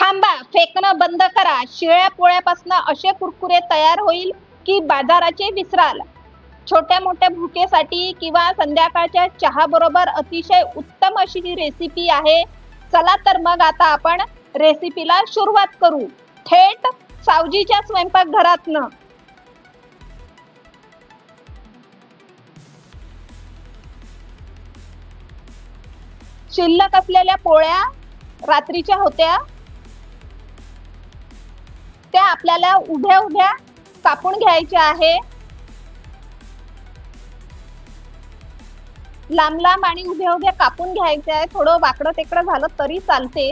थांबा, फेकणं बंद करा. शिळ्या पोळ्यापासून असे कुरकुरे तयार होईल की बाजाराचे विसराल. छोट्या मोठ्या भुकेसाठी किंवा संध्याकाळच्या चहा बरोबर अतिशय उत्तम अशी ही रेसिपी आहे. चला तर मग आता आपण रेसिपीला सुरुवात करू, थेट सावजीच्या स्वयंपाकघरातनं. शिल्लक असलेल्या पोळ्या रात्रीच्या होत्या, त्या आपल्याला उभ्या उभ्या कापून घ्यायच्या आहे. लांब लांब आणि उभ्या उभ्या कापून घ्यायचे आहे. थोडं वाकडं तेकडं झालं तरी चालते,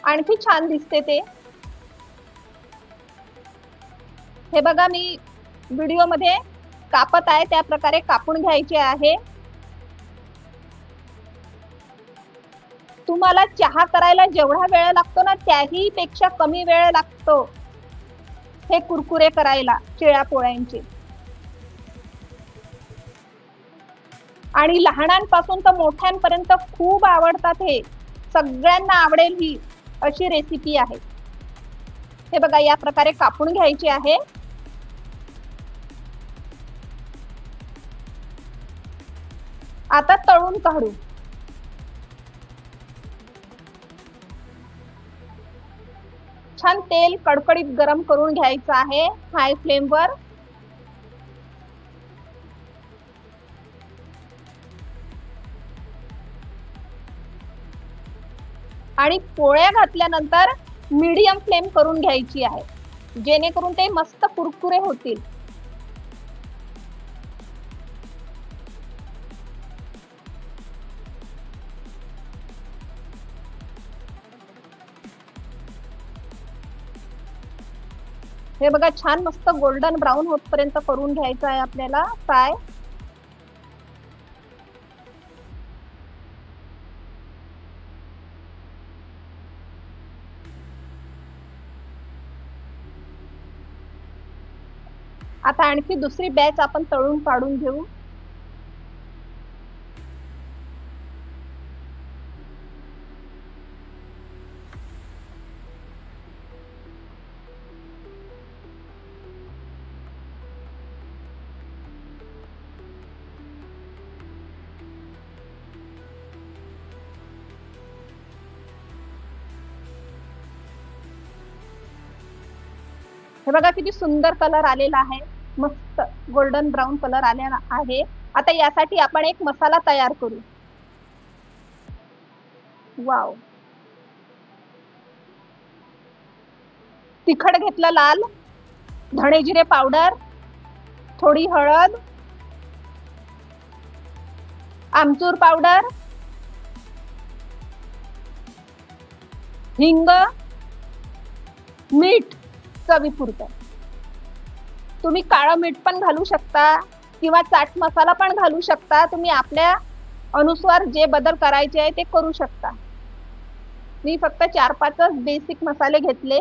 आणखी छान दिसते ते. हे बघा, मी व्हिडिओ मध्ये कापत आहे त्या प्रकारे कापून घ्यायचे आहे. तुम्हाला चहा करायला जेवढा वेळ लागतो ना, त्याही पेक्षा कमी वेळ लागतो हे कुरकुरे करायला शिळ्या पोळ्यांचे. आणि लहानांपासून तर मोठ्यांपर्यंत खूप आवडतात. हे सगळ्यांना आवडेल ही अशी रेसिपी आहे. हे बघा, या प्रकारे कापून घ्यायची आहे. आता तळून काढू. छान तेल कडकडीत गरम करून घ्यायचं आहे हाय फ्लेमवर. आणि पोळ्या घातल्यानंतर मीडियम फ्लेम करून घ्यायची आहे, जेणेकरून ते मस्त कुरकुरे होतील. हे बघा, छान मस्त गोल्डन ब्राऊन होतपर्यंत करून घ्यायचं आहे आपल्याला फ्राय. आता आणखी दुसरी बॅच आपण तळून काढून घेऊ. हे बघा, किती सुंदर कलर आलेला आहे, मस्त गोल्डन ब्राऊन कलर आलेला आहे. आता यासाठी आपण एक मसाला तयार करू. वाव, तिखट घेतलं लाल, धणे जिरे पावडर, थोडी हळद, आमचूर पावडर, हिंग, मीठ चवीपुरतं. तुम्ही काळं मीठ पण घालू शकता किंवा चाट मसाला पण घालू शकता. तुम्ही आपल्या अनुसार जे बदल करायचे आहे ते करू शकता. मी फक्त 4-5 बेसिक मसाले घेतले.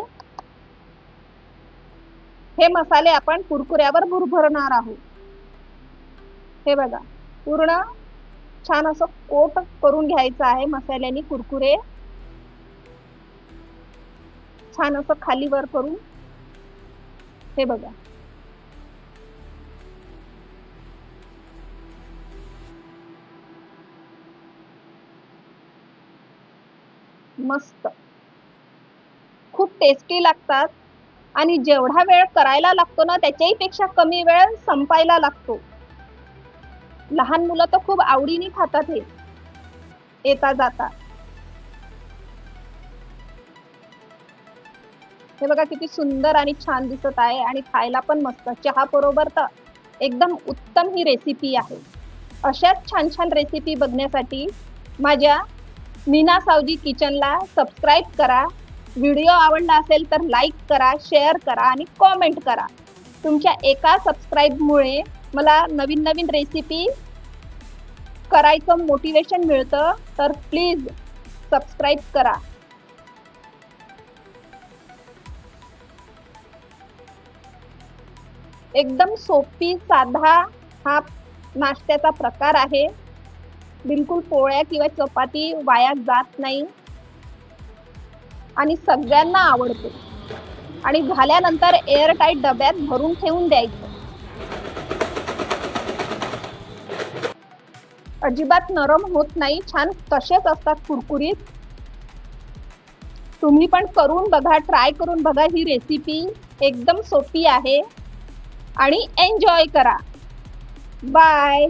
हे मसाले आपण कुरकुऱ्यावर भुरभरणार आहोत. हे बघा, पूर्ण छान असं कोट करून घ्यायचं आहे मसाल्याने कुरकुरे. छान असं खाली वर करून. हे बघा, मस्त, खूप टेस्टी लागतात. आणि जेवढा वेळ करायला लागतो ना, त्याच्याही पेक्षा कमी वेळ संपायला लागतो. लहान मुलं तर खूप आवडीने खातात हे येता जाता. हे बघा, किती सुंदर आणि छान दिसत आहे आणि खायला पण मस्त. चहा बरोबर तर एकदम उत्तम ही रेसिपी आहे. अशाच छान छान रेसिपी बघण्यासाठी माझ्या मीना सावजी किचनला सबस्क्राईब करा. व्हिडिओ आवडला असेल तर लाईक करा, शेअर करा आणि कॉमेंट करा. तुमच्या एका सबस्क्राईबमुळे मला नवीन नवीन रेसिपी करायचं मोटिवेशन मिळतं. तर प्लीज सबस्क्राईब करा. एकदम सोपी साधा हा नाश्त्याचा प्रकार आहे. बिलकुल पोळ्या किंवा चपाती वाया जात नाही. आणि सगळ्यांना आवडते. आणि झाल्यानंतर एअरटाईट डब्यात भरून ठेवून द्यायचं. अजिबात नरम होत नाही, छान तसेच असतात कुरकुरीत. तुम्ही पण करून बघा, ट्राय करून बघा. ही रेसिपी एकदम सोपी आहे आणि एन्जॉय करा. बाय.